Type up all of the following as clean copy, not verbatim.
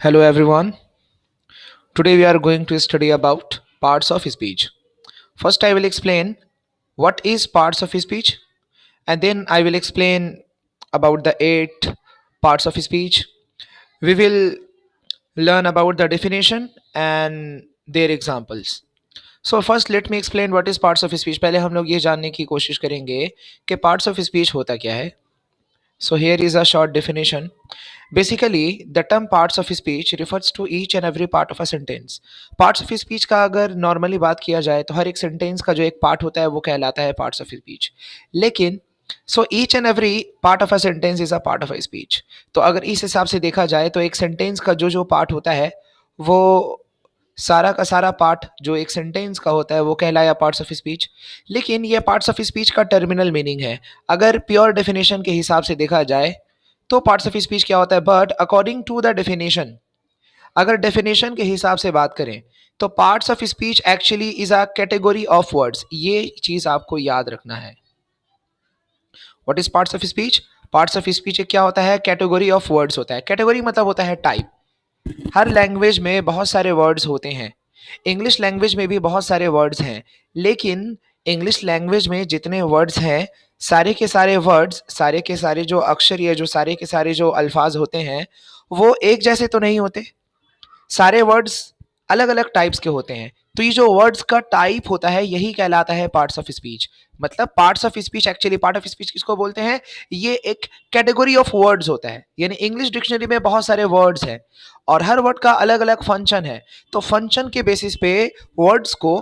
Hello everyone. Today we are going to study about parts of speech. First I will explain what is parts of speech and then I will explain about the 8 parts of speech. We will learn about the definition and their examples. So first let me explain what is parts of speech. पहले हम लोग ये जानने की कोशिश करेंगे कि parts of speech होता क्या है. So here is a short definition. Basically, the term parts of speech refers to each and every part of a sentence. Parts of speech का अगर normally बात किया जाए तो हर एक sentence का जो एक part होता है वो कहलाता है parts of speech. लेकिन so each and every part of a sentence is a part of a speech. तो अगर इस हिसाब से देखा जाए तो एक sentence का जो जो part होता है वो सारा का सारा पार्ट जो एक सेंटेंस का होता है वो कहलाया पार्ट्स ऑफ स्पीच. लेकिन ये पार्ट्स ऑफ स्पीच का टर्मिनल मीनिंग है. अगर प्योर डेफिनेशन के हिसाब से देखा जाए तो पार्ट्स ऑफ स्पीच क्या होता है, but according to the definition, अगर डेफिनेशन के हिसाब से बात करें तो parts of speech actually is a category of words. ये चीज आपको याद रखना है. What is parts of speech? Parts of speech क्या होता है? कैटेगरी ऑफ वर्ड्स होता है. कैटेगरी मतलब होता है टाइप. हर लैंग्वेज में बहुत सारे वर्ड्स होते हैं. इंग्लिश लैंग्वेज में भी बहुत सारे वर्ड्स हैं. लेकिन इंग्लिश लैंग्वेज में जितने वर्ड्स हैं सारे के सारे वर्ड्स, सारे के सारे जो अक्षर या जो सारे के सारे जो अल्फाज होते हैं वो एक जैसे तो नहीं होते. सारे वर्ड्स अलग अलग टाइप्स के होते हैं. तो ये जो वर्ड्स का टाइप होता है यही कहलाता है पार्ट्स ऑफ स्पीच. मतलब parts of speech, actually part of speech किसको बोलते हैं? ये एक कैटेगरी ऑफ वर्ड्स होता है. यानी इंग्लिश डिक्शनरी में बहुत सारे वर्ड्स हैं और हर वर्ड का अलग अलग फंक्शन है. तो फंक्शन के बेसिस पे वर्ड्स को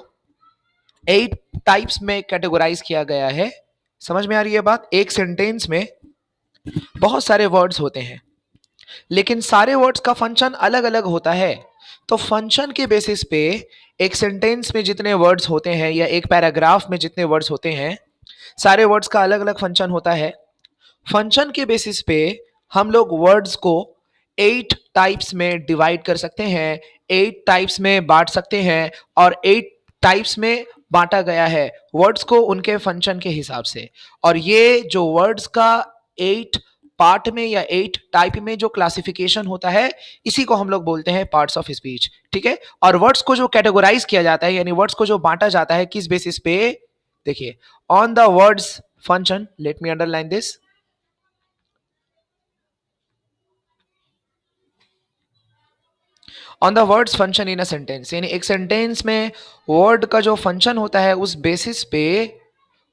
8 टाइप्स में कैटेगराइज किया गया है. समझ में आ रही है बात? एक सेंटेंस में बहुत सारे वर्ड्स होते हैं लेकिन सारे वर्ड्स का फंक्शन अलग अलग होता है. तो फंक्शन के बेसिस पे एक सेंटेंस में जितने वर्ड्स होते हैं या एक पैराग्राफ में जितने वर्ड्स होते हैं सारे वर्ड्स का अलग अलग फंक्शन होता है. फंक्शन के बेसिस पे हम लोग वर्ड्स को 8 टाइप्स में डिवाइड कर सकते हैं, 8 टाइप्स में बांट सकते हैं और 8 टाइप्स में बांटा गया है वर्ड्स को उनके फंक्शन के हिसाब से. और ये जो वर्ड्स का 8 पार्ट में या 8 टाइप में जो क्लासिफिकेशन होता है इसी को हम लोग बोलते हैं पार्ट्स ऑफ स्पीच. ठीक है. और वर्ड्स को जो कैटेगराइज किया जाता है यानी वर्ड्स को जो बांटा जाता है किस बेसिस पे? देखिए, on the words function. Let me underline this. On the words function in a sentence, यानी एक सेंटेंस में वर्ड का जो फंक्शन होता है उस बेसिस पे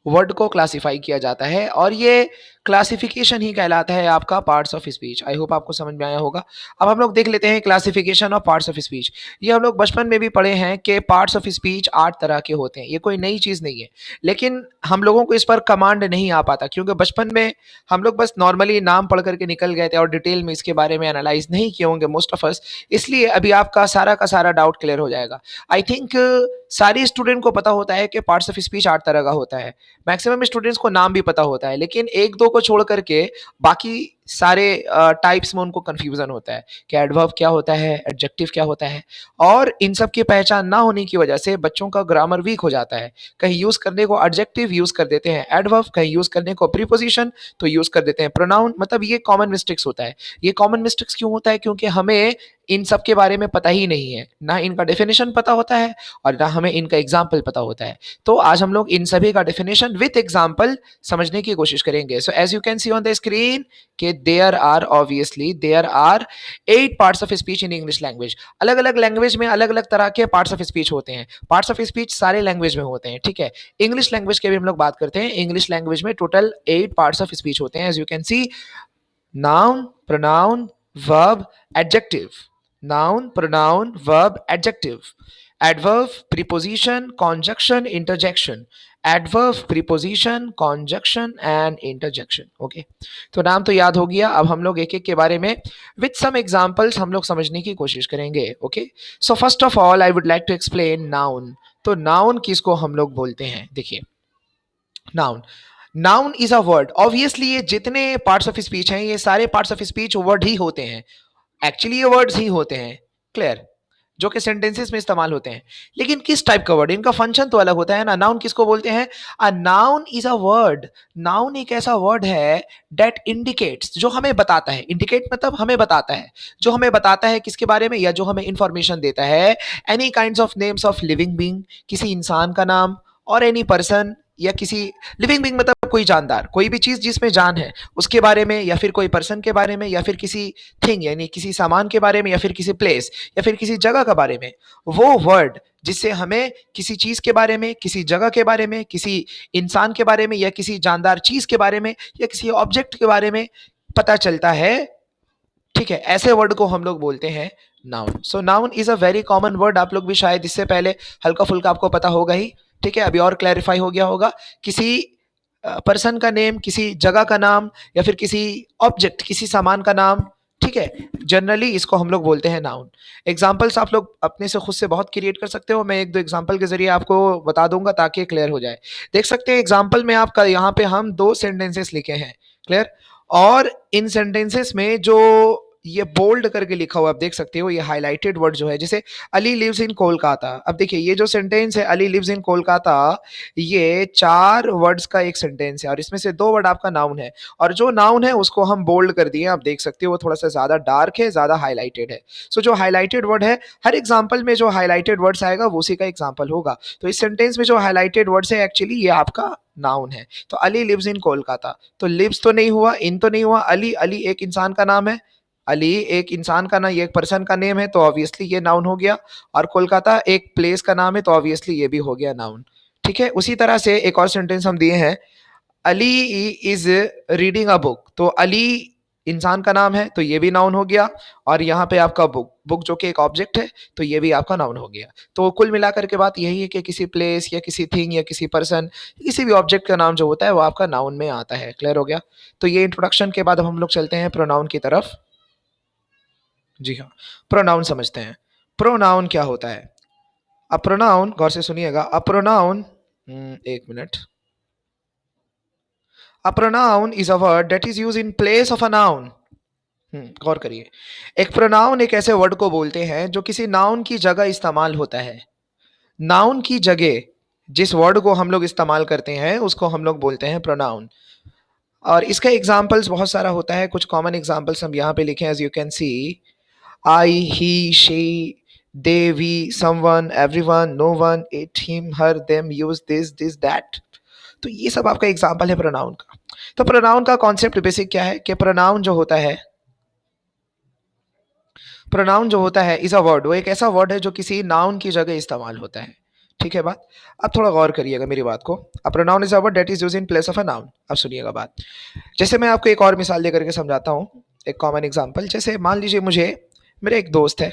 वर्ड को क्लासिफाई किया जाता है और ये क्लासिफिकेशन ही कहलाता है आपका parts of speech. I hope आपको समझ में आया होगा. अब हम लोग देख लेते हैं classification of parts of speech. ये हम लोग बचपन में भी पढ़े हैं कि पार्ट्स ऑफ स्पीच 8 तरह के होते हैं. ये कोई नई चीज़ नहीं है लेकिन हम लोगों को इस पर कमांड नहीं आ पाता क्योंकि बचपन में हम लोग बस नॉर्मली नाम पढ़ करके निकल गए थे और डिटेल में इसके बारे में एनालाइज नहीं किए होंगे मोस्ट ऑफ अस. इसलिए अभी आपका सारा का सारा डाउट क्लियर हो जाएगा. आई थिंक सारी स्टूडेंट को पता होता है कि पार्ट्स ऑफ स्पीच 8 तरह का होता है. मैक्सिमम स्टूडेंट्स को नाम भी पता होता है लेकिन एक दो को छोड़ करके बाकी सारे टाइप्स में उनको कंफ्यूजन होता है कि एडवर्ब क्या होता है, एडजेक्टिव क्या होता है. और इन सब की पहचान ना होने की वजह से बच्चों का ग्रामर वीक हो जाता है. कहीं यूज करने को एडजेक्टिव यूज कर देते हैं एडवर्ब, कहीं यूज करने को प्रीपोजिशन तो यूज कर देते हैं प्रोनाउन. मतलब ये कॉमन मिस्टेक्स होता है. ये कॉमन मिस्टेक्स क्यों होता है? क्योंकि हमें इन सब के बारे में पता ही नहीं है. ना इनका डेफिनेशन पता होता है और ना हमें इनका एग्जाम्पल पता होता है. तो आज हम लोग इन सभी का डेफिनेशन विथ एग्जाम्पल समझने की कोशिश करेंगे. So as you can see on the screen कि there are 8 parts of speech in English language. अलग अलग लैंग्वेज में अलग अलग तरह के पार्ट्स ऑफ स्पीच होते हैं. पार्ट्स ऑफ स्पीच सारे लैंग्वेज में होते हैं. ठीक है. इंग्लिश लैंग्वेज के भी हम लोग बात करते हैं. इंग्लिश लैंग्वेज में टोटल 8 पार्ट्स ऑफ स्पीच होते हैं. As you can see, noun, pronoun, verb, adjective. Noun, pronoun, verb, adjective. Adverb, preposition, conjunction, interjection. Adverb, preposition, conjunction and interjection. Okay. तो नाम तो याद हो गया. अब हम लोग एक एक के बारे में विथ सम एग्जांपल्स हम लोग समझने की कोशिश करेंगे. Okay. So first of all I would like to explain noun. तो नाउन किसको हम लोग बोलते हैं? देखिए, noun, noun is a word. Obviously ये जितने पार्ट्स ऑफ स्पीच हैं ये सारे पार्ट्स ऑफ स्पीच वर्ड ही होते हैं. एक्चुअली ये वर्ड्स ही होते हैं. क्लियर? जो कि सेंटेंसेस में इस्तेमाल होते हैं। लेकिन किस टाइप का वर्ड, इनका फंक्शन तो अलग होता है ना। नाउन किसको बोलते हैं? A noun is a word, noun एक ऐसा वर्ड है दैट इंडिकेट्स, जो हमें बताता है, इंडिकेट मतलब हमें बताता है, जो हमें बताता है किसके बारे में, या जो हमें इंफॉर्मेशन देता है। Any kinds of names of living being, किसी इंसान का नाम, और एनी पर्सन, या किसी लिविंग बीइंग मतलब कोई जानदार, कोई भी चीज जिसमें जान है उसके बारे में, या फिर कोई पर्सन के बारे में, या फिर किसी थिंग यानी किसी सामान के बारे में, या फिर किसी प्लेस या फिर किसी जगह के बारे में। वो वर्ड जिससे हमें किसी चीज के बारे में, किसी जगह के बारे में, किसी इंसान के बारे में, या किसी जानदार चीज के बारे में, या किसी ऑब्जेक्ट के बारे में पता चलता है, ठीक है, ऐसे वर्ड को हम लोग बोलते हैं noun. So noun is a very common word, आप लोग भी शायद इससे पहले हल्का फुल्का आपको पता होगा ही, ठीक है, अभी और क्लैरिफाई हो गया होगा। किसी पर्सन का नेम, किसी जगह का नाम, या फिर किसी ऑब्जेक्ट, किसी सामान का नाम, ठीक है, जनरली इसको हम लोग बोलते हैं नाउन। एग्जाम्पल्स आप लोग अपने से खुद से बहुत क्रिएट कर सकते हो, मैं एक दो एग्जाम्पल के जरिए आपको बता दूंगा ताकि क्लियर हो जाए। देख सकते हैं एग्जाम्पल में आपका, यहाँ पे हम दो सेंटेंसेस लिखे हैं, क्लियर, और इन सेंटेंसेस में जो ये बोल्ड करके लिखा हुआ आप देख सकते हो, ये हाईलाइटेड वर्ड जो है, जैसे अली लिव्स इन कोलकाता। अब देखिए ये जो सेंटेंस है अली लिव्स इन कोलकाता, ये चार वर्ड्स का एक सेंटेंस है, और इसमें से दो वर्ड आपका नाउन है, और जो नाउन है उसको हम बोल्ड कर दिए, आप देख सकते हो वो थोड़ा सा ज्यादा डार्क है, ज्यादा हाईलाइटेड है। सो जो हाईलाइटेड वर्ड है, हर एग्जाम्पल में जो हाईलाइटेड वर्ड्स आएगा वो उसी का एग्जाम्पल होगा। तो इस सेंटेंस में जो हाईलाइटेड वर्ड्स है एक्चुअली ये आपका नाउन है। तो अली लिव्स इन कोलकाता, तो लिव्स तो नहीं हुआ, इन तो नहीं हुआ, अली, अली एक इंसान का नाम है, अली एक इंसान का नाम, ये एक पर्सन का नेम है, तो ऑब्वियसली ये नाउन हो गया। और कोलकाता एक प्लेस का नाम है, तो ऑब्वियसली ये भी हो गया नाउन। ठीक है, उसी तरह से एक और सेंटेंस हम दिए हैं, Ali is reading a book, तो अली इंसान का नाम है, तो ये भी नाउन हो गया। और यहाँ पे आपका बुक, बुक जो कि एक ऑब्जेक्ट है, तो ये भी आपका नाउन हो गया। तो कुल मिलाकर के बात यही है कि किसी प्लेस या किसी थिंग या किसी पर्सन, किसी भी ऑब्जेक्ट का नाम जो होता है वो आपका नाउन में आता है। क्लियर हो गया? तो ये इंट्रोडक्शन के बाद अब हम लोग चलते हैं प्रोनाउन की तरफ। जी हाँ, प्रोनाउन समझते हैं। प्रोनाउन क्या होता है? अ प्रोनाउन, गौर से सुनिएगा, अ प्रोनाउन, एक minute, a pronoun is a word that is use in place of a noun. गौर करिए, एक प्रोनाउन एक ऐसे वर्ड को बोलते हैं जो किसी नाउन की जगह इस्तेमाल होता है। नाउन की जगह जिस वर्ड को हम लोग इस्तेमाल करते हैं उसको हम लोग बोलते हैं प्रोनाउन। और इसका एग्जाम्पल्स बहुत सारा होता है, कुछ कॉमन एग्जाम्पल्स हम यहाँ पे लिखे हैं, as you can see, I, he, she, they, we, someone, everyone, no one, it, him, her, them, use, this, that। तो ये सब आपका एग्जाम्पल है प्रोनाउन का। तो प्रोनाउन का कॉन्सेप्ट बेसिक क्या है कि प्रोनाउन जो होता है, प्रोनाउन जो होता है इज अ वर्ड, वो एक ऐसा वर्ड है जो किसी नाउन की जगह इस्तेमाल होता है। ठीक है बात? अब थोड़ा गौर करिएगा मेरी बात को। अ pronoun is a word that is used in place of a noun. अब सुनिएगा बात, जैसे मैं आपको एक और मिसाल दे करके समझाता हूँ, एक कॉमन एग्जांपल। जैसे मान लीजिए मुझे, मेरा एक दोस्त है,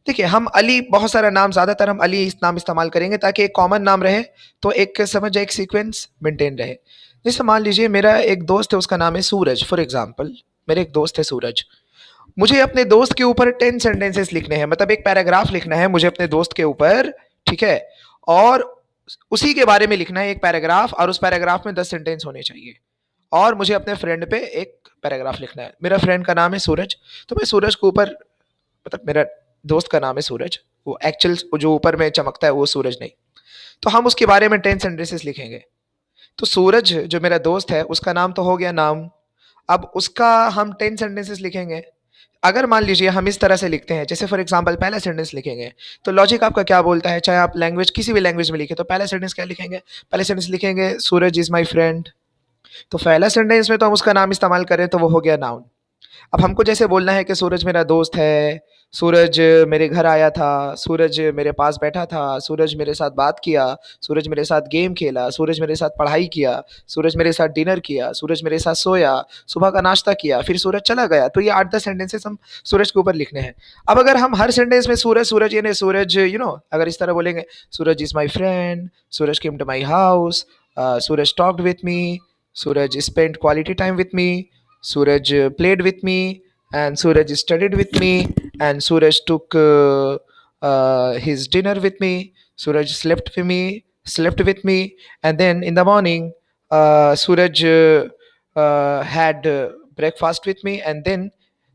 देखिए हम अली, बहुत सारा नाम, ज़्यादातर हम अली इस नाम इस्तेमाल करेंगे ताकि एक कॉमन नाम रहे, तो एक समझ जाए, एक सीक्वेंस मेंटेन रहे। जैसे मान लीजिए मेरा एक दोस्त है, उसका नाम है सूरज, फॉर एग्जाम्पल, मेरे एक दोस्त है सूरज। मुझे अपने दोस्त के ऊपर 10 सेंटेंसेस लिखने हैं, मतलब एक पैराग्राफ लिखना है मुझे अपने दोस्त के ऊपर, ठीक है, और उसी के बारे में लिखना है एक पैराग्राफ, और उस पैराग्राफ में 10 सेंटेंस होने चाहिए। और मुझे अपने फ्रेंड पे एक पैराग्राफ लिखना है, मेरा फ्रेंड का नाम है सूरज, तो मैं सूरज के ऊपर, मतलब मेरा दोस्त का नाम है सूरज, वो एक्चुअल जो ऊपर में चमकता है वो सूरज नहीं, तो हम उसके बारे में 10 सेंटेंसेस लिखेंगे। तो सूरज जो मेरा दोस्त है उसका नाम तो हो गया नाम, अब उसका हम 10 सेंटेंसेस लिखेंगे। अगर मान लीजिए हम इस तरह से लिखते हैं, जैसे फॉर एग्जांपल पहला सेंटेंस लिखेंगे, तो लॉजिक आपका क्या बोलता है, चाहे आप लैंग्वेज किसी भी लैंग्वेज में लिखे, तो पहला सेंटेंस क्या लिखेंगे? पहले सेंटेंस लिखेंगे सूरज इज माय फ्रेंड। तो पहला सेंटेंस में तो हम उसका नाम इस्तेमाल करें तो वो हो गया नाउन। अब हमको जैसे बोलना है कि सूरज मेरा दोस्त है, सूरज मेरे घर आया था, सूरज मेरे पास बैठा था, सूरज मेरे साथ बात किया, सूरज मेरे साथ गेम खेला, सूरज मेरे साथ पढ़ाई किया, सूरज मेरे साथ डिनर किया, सूरज मेरे साथ सोया, सुबह का नाश्ता किया, फिर सूरज चला गया। तो ये 8-10 सेंटेंसेस हम सूरज के ऊपर लिखने हैं। अब अगर हम हर सेंटेंस में सूरज सूरज यानी सूरज, अगर इस तरह बोलेंगे, Suraj is my friend, Suraj came to my house, Suraj talked with me, Suraj spend quality time with me, Suraj played with me, and Suraj studied with me, and Suraj took his dinner with me. Suraj slept with me, and then in the morning, Suraj had breakfast with me, and then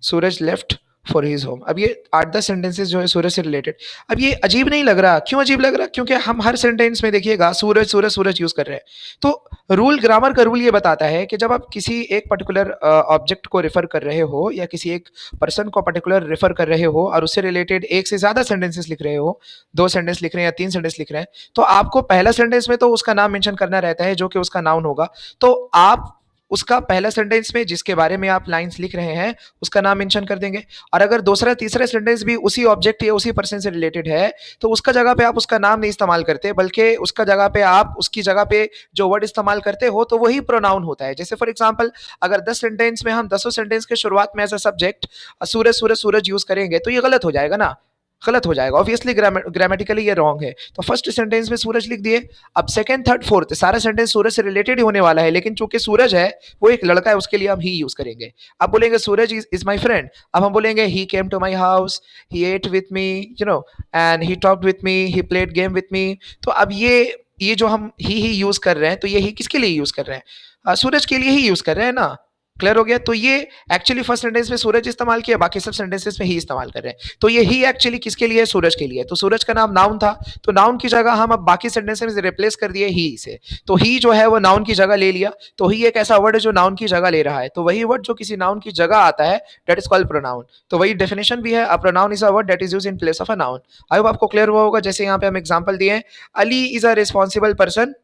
Suraj left for his home. अब ये 8-10 sentences जो है सूरज से related. अब ये अजीब नहीं लग रहा? क्यों अजीब लग रहा? क्योंकि हम हर सेंटेंस में देखिएगा सूरज सूरज सूरज यूज कर रहे हैं। तो रूल, ग्रामर का रूल ये बताता है कि जब आप किसी एक पर्टिकुलर ऑब्जेक्ट को रेफर कर रहे हो या किसी एक पर्सन को पर्टिकुलर रेफर कर रहे हो और उससे रिलेटेड एक से ज्यादा सेंटेंसेस लिख रहे हो, 2 सेंटेंस लिख रहे हैं या 3 सेंटेंस लिख रहे हैं, तो आपको पहला सेंटेंस में तो उसका नाम मेंशन करना रहता है जो कि उसका नाउन होगा। तो आप उसका पहला सेंटेंस में जिसके बारे में आप लाइंस लिख रहे हैं उसका नाम मेंशन कर देंगे। और अगर दूसरा तीसरा सेंटेंस भी उसी ऑब्जेक्ट या उसी पर्सन से रिलेटेड है तो उसका जगह पे आप उसका नाम नहीं इस्तेमाल करते, बल्कि उसका जगह पे आप उसकी जगह पे जो वर्ड इस्तेमाल करते हो तो वही प्रोनाउन होता है। जैसे फॉर एग्जांपल, अगर 10 सेंटेंस में हम 10 सेंटेंस के शुरुआत में as a subject Suraj Suraj Suraj use करेंगे तो ये गलत हो जाएगा ना, गलत हो जाएगा ऑब्वियसली, ग्रामेटिकली ये रॉन्ग है। तो फर्स्ट सेंटेंस में सूरज लिख दिए। अब सेकंड थर्ड फोर्थ सारा सेंटेंस सूरज से रिलेटेड ही होने वाला है, लेकिन चूंकि सूरज है वो एक लड़का है उसके लिए हम ही यूज करेंगे। अब बोलेंगे सूरज इज माय फ्रेंड, अब हम बोलेंगे he came to my house, he ate with me, and he talked with me, he played game with me. तो अब ये जो हम ही यूज कर रहे हैं तो ये ही किसके लिए यूज कर रहे हैं? सूरज के लिए ही यूज कर रहे हैं ना। क्लियर हो गया? तो ये एक्चुअली फर्स्ट सेंटेंस में सूरज इस्तेमाल किया, बाकी सब सेंटेंसेस में ही इस्तेमाल कर रहे हैं। तो ये ही एक्चुअली किसके लिए है? सूरज के लिए। तो सूरज का नाम नाउन था, तो नाउन की जगह हम अब बाकी सेंटेंसेस में रिप्लेस कर दिए ही से। तो ही जो है वो नाउन की जगह ले लिया। तो ही एक ऐसा वर्ड है जो नाउन की जगह ले रहा है। तो वही वर्ड जो किसी नाउन की जगह आता है दैट इज कॉल्ड प्रोनाउन। तो वही डेफिनेशन भी है, a pronoun is a word that is used in place of a noun. I hope आपको क्लियर हुआ होगा। जैसे यहाँ पे हम एग्जांपल दिए, Ali is a responsible person.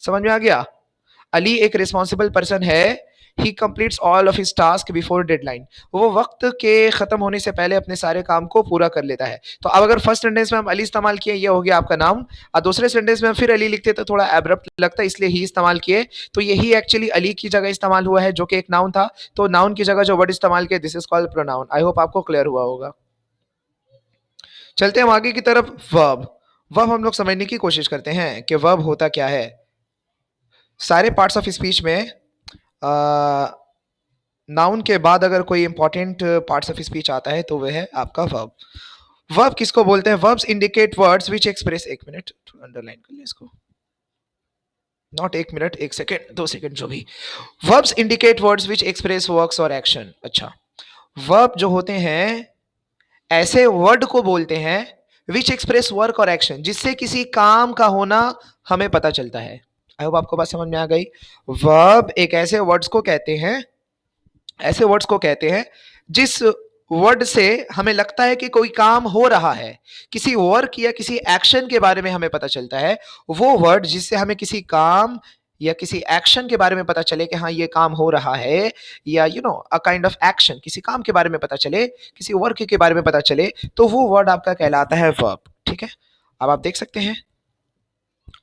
समझ में आ गया? अली एक रिस्पॉन्सिबल पर्सन है। He completes all of his task before deadline. वो वक्त के खत्म होने से पहले अपने सारे काम को पूरा कर लेता है। तो अब अगर फर्स्ट सेंटेंस में हम अली इस्तेमाल किए, ये हो गया आपका नाउन, और दूसरे सेंटेंस में हम फिर अली लिखते तो थोड़ा एब्रप्ट लगता है, इसलिए ही इस्तेमाल किए। तो यही एक्चुअली अली की जगह इस्तेमाल हुआ है जो कि एक नाउन था। तो नाउन की जगह जो वर्ड इस्तेमाल किया this is called pronoun. I hope आपको क्लियर हुआ होगा। चलते हैं हम आगे की तरफ। वर्ब। वर्ब हम लोग समझने की कोशिश करते हैं कि वर्ब होता क्या है। सारे पार्ट्स ऑफ स्पीच में नाउन के बाद अगर कोई इंपॉर्टेंट पार्ट्स ऑफ स्पीच आता है तो वह है आपका वर्ब। वर्ब किसको बोलते हैं? Verbs indicate words which express, एक मिनट अंडरलाइन कर ले इसको, नॉट एक मिनट, 1 सेकेंड 2 सेकेंड जो भी। Verbs indicate words which express works और एक्शन। अच्छा, वर्ब जो होते हैं ऐसे वर्ड को बोलते हैं विच एक्सप्रेस वर्क और एक्शन, जिससे किसी काम का होना हमें पता चलता है। आई होप आपको बात समझ में आ गई। वर्ब एक ऐसे वर्ड्स को कहते हैं, ऐसे वर्ड्स को कहते हैं जिस वर्ड से हमें लगता है कि कोई काम हो रहा है, किसी वर्क या किसी एक्शन के बारे में हमें पता चलता है। वो वर्ड जिससे हमें किसी काम या किसी एक्शन के बारे में पता चले कि हाँ ये काम हो रहा है, या अ काइंड ऑफ एक्शन, किसी काम के बारे में पता चले, किसी वर्क के बारे में पता चले, तो वो वर्ड आपका कहलाता है वर्ब। ठीक है, अब आप देख सकते हैं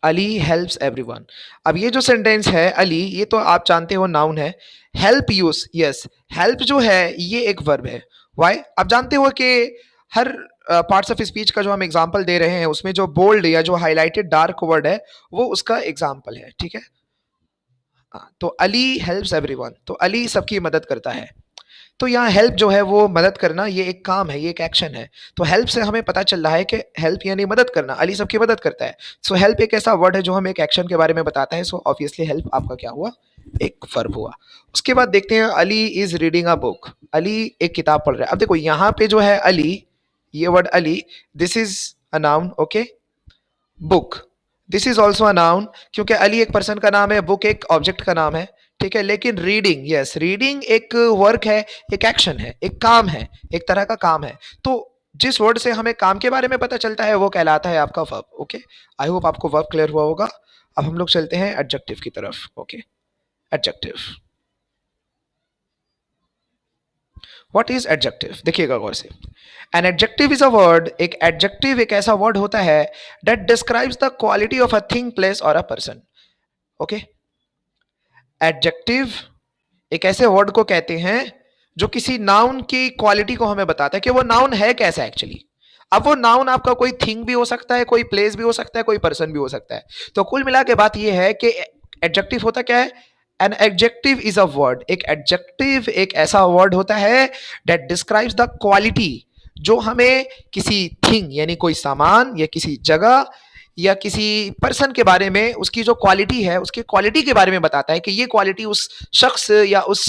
अली हेल्प्स एवरीवन। अब ये जो सेंटेंस है अली, ये तो आप जानते हो नाउन है। हेल्प यूज, यस, हेल्प जो है ये एक वर्ब है। वाई? आप जानते हो कि हर पार्ट्स ऑफ स्पीच का जो हम एग्जांपल दे रहे हैं उसमें जो बोल्ड या जो हाईलाइटेड डार्क वर्ड है वो उसका एग्जांपल है। ठीक है, तो अली हेल्प्स एवरीवन, तो अली सबकी मदद करता है। तो यहाँ हेल्प जो है वो मदद करना, ये एक काम है, ये एक एक्शन है। तो हेल्प से हमें पता चल रहा है कि हेल्प यानी मदद करना, अली सबकी मदद करता है। सो हेल्प एक ऐसा वर्ड है जो हमें एक एक्शन के बारे में बताता है। सो ऑब्वियसली हेल्प आपका क्या हुआ? एक वर्ब हुआ। उसके बाद देखते हैं Ali is reading a book. Ali एक किताब पढ़ रहा है। अब देखो यहाँ पे जो है अली, ये word Ali, this is a noun, okay. Book, this is also a noun, क्योंकि अली एक पर्सन का नाम है, बुक एक ऑब्जेक्ट का नाम है। ठीक है, लेकिन रीडिंग, यस, रीडिंग एक वर्क है, एक एक्शन है, एक काम है, एक तरह का काम है। तो जिस वर्ड से हमें काम के बारे में पता चलता है वो कहलाता है आपका वर्ब। ओके, आई होप आपको वर्ब क्लियर हुआ होगा। अब हम लोग चलते हैं एडजेक्टिव की तरफ। Okay, adjective. What is adjective? देखिएगा गौर से। An adjective is a word, एक एडजेक्टिव एक ऐसा वर्ड होता है that describes the quality of a thing, place और अ पर्सन। ओके, एडजेक्टिव एक ऐसे वर्ड को कहते हैं जो किसी नाउन की क्वालिटी को हमें बताता है कि वो नाउन है कैसा एक्चुअली। अब वो नाउन आपका कोई थिंग भी हो सकता है, कोई प्लेस भी हो सकता है, कोई पर्सन भी हो सकता है। तो कुल मिला के बात ये है कि एडजेक्टिव होता क्या है? An adjective is a word, एक एडजेक्टिव एक ऐसा वर्ड होता है दैट डिस्क्राइब्स द क्वालिटी, जो हमें किसी थिंग यानी कोई सामान या किसी जगह या किसी पर्सन के बारे में उसकी जो क्वालिटी है उसकी क्वालिटी के बारे में बताता है कि ये क्वालिटी उस शख्स या उस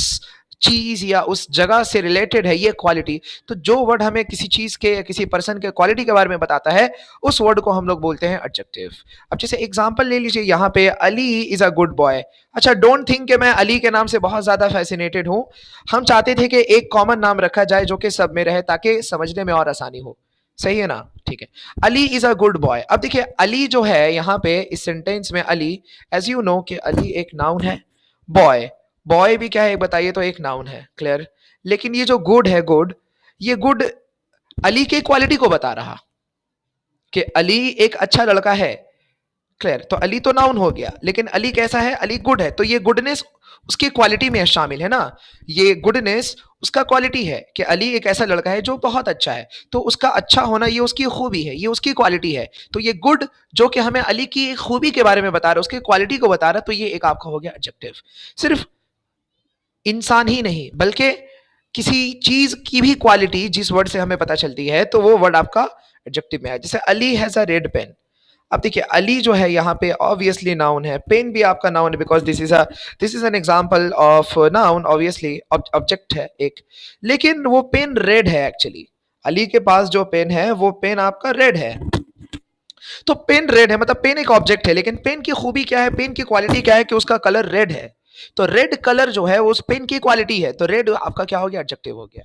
चीज या उस जगह से रिलेटेड है ये क्वालिटी, तो जो वर्ड हमें किसी चीज के या किसी पर्सन के क्वालिटी के बारे में बताता है उस वर्ड को हम लोग बोलते हैं एडजेक्टिव। अब जैसे एग्जांपल ले लीजिए, यहाँ पे Ali is a good boy. अच्छा, डोंट थिंक कि मैं अली के नाम से बहुत ज्यादा फैसिनेटेड हूं। हम चाहते थे कि एक कॉमन नाम रखा जाए जो कि सब में रहे ताकि समझने में और आसानी हो। सही है ना? ठीक है। Ali is a good boy. अब देखिए अली जो है यहाँ पे इस सेंटेंस में अली, एज यू नो कि अली एक नाउन है, बॉय बॉय भी क्या है बताइए, तो एक नाउन है, क्लियर। लेकिन ये जो गुड है, गुड, ये गुड अली के क्वालिटी को बता रहा कि अली एक अच्छा लड़का है, क्लियर। तो अली तो नाउन हो गया, लेकिन अली कैसा है? अली गुड है, तो ये गुडनेस उसकी क्वालिटी में शामिल है ना। ये गुडनेस उसका क्वालिटी है कि अली एक ऐसा लड़का है जो बहुत अच्छा है, तो उसका अच्छा होना ये उसकी खूबी है, ये उसकी क्वालिटी है। तो ये गुड जो कि हमें अली की खूबी के बारे में बता रहा है, उसकी क्वालिटी को बता रहा है, तो ये एक आपका हो गया एडजेक्टिव। सिर्फ इंसान ही नहीं बल्कि किसी चीज की भी क्वालिटी जिस वर्ड से हमें पता चलती है तो वो वर्ड आपका एडजेक्टिव में है। जैसे Ali has a red pen. अब देखिए अली जो है यहाँ पे ऑब्वियसली नाउन है, पेन भी आपका नाउन है, because this is an example of noun, obviously object है एक। लेकिन वो पेन रेड है एक्चुअली। अली के पास जो पेन है वो पेन आपका रेड है। तो पेन रेड है मतलब पेन एक ऑब्जेक्ट है, लेकिन पेन की खूबी क्या है, पेन की क्वालिटी क्या है कि उसका कलर रेड है। तो रेड कलर जो है वो उस पेन की क्वालिटी है, तो रेड आपका क्या हो गया? एडजेक्टिव हो गया।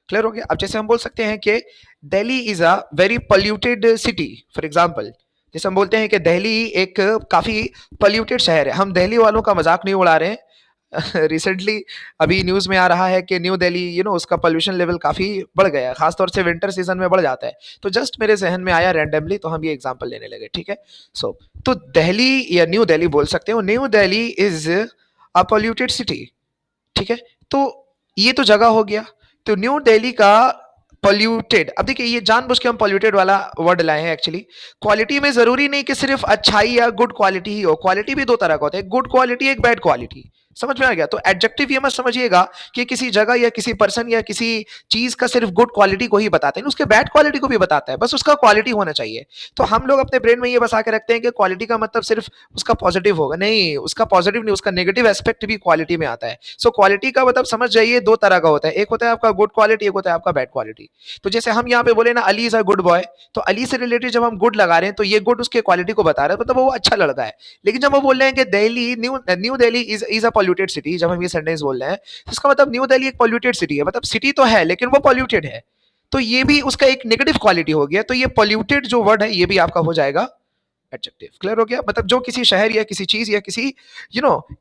क्लियर हो गया? अब जैसे हम बोल सकते हैं कि Delhi is a very polluted city, for example. जैसे हम बोलते हैं कि दिल्ली एक काफी पोल्यूटेड शहर है, हम दिल्ली वालों का मजाक नहीं उड़ा रहे हैं। रिसेंटली अभी न्यूज में आ रहा है कि न्यू दिल्ली उसका पोल्यूशन लेवल काफी बढ़ गया है, खासतौर से विंटर सीजन में बढ़ जाता है। तो जस्ट मेरे जहन में आया रैंडमली, तो हम ये एग्जांपल लेने लगे, ठीक है। सो तो दिल्ली या न्यू दिल्ली बोल सकते हो, new Delhi is a polluted city, ठीक है। तो ये तो जगह हो गया। तो न्यू दिल्ली का पॉल्यूटेड, अब देखिए ये जानबूझ के हम पॉल्यूटेड वाला वर्ड लाए हैं एक्चुअली। क्वालिटी में जरूरी नहीं कि सिर्फ अच्छाई या गुड क्वालिटी ही हो, क्वालिटी भी दो तरह का होता है, गुड क्वालिटी एक बैड क्वालिटी। समझ में आ गया? तो एडजेक्टिव ये मत समझिएगा कि किसी जगह या किसी पर्सन या किसी चीज का सिर्फ गुड क्वालिटी को ही बताते हैं, उसके बैड क्वालिटी को भी बताता है, बस उसका क्वालिटी होना चाहिए। तो हम लोग अपने ब्रेन में ये बसा के रखते हैं कि क्वालिटी का मतलब सिर्फ उसका पॉजिटिव होगा, नहीं, उसका पॉजिटिव नहीं, उसका नेगेटिव एस्पेक्ट भी क्वालिटी में आता है। सो क्वालिटी का मतलब समझ जाइए दो तरह का होता है, एक होता है आपका गुड क्वालिटी, एक होता है आपका बैड क्वालिटी। तो जैसे हम यहाँ पे बोले ना Ali is a good boy, तो अली से रिलेटेड जब हम गुड लगा रहे हैं तो ये गुड उसके क्वालिटी को बता रहे हैं, मतलब वो अच्छा लड़का है। लेकिन जब हम बोल रहे हैं कि Delhi new new Delhi is a polluted city, जब हम ये सेंटेंस बोल रहे हैं तो इसका मतलब न्यू दिल्ली एक पॉल्यूटेड सिटी है, मतलब सिटी तो है लेकिन वो पॉल्यूटेड है, तो ये भी उसका एक नेगेटिव क्वालिटी हो गया। तो ये पॉल्यूटेड जो वर्ड है ये भी आपका हो जाएगा एडजेक्टिव। क्लियर हो गया? मतलब जो किसी शहर या किसी चीज या किसी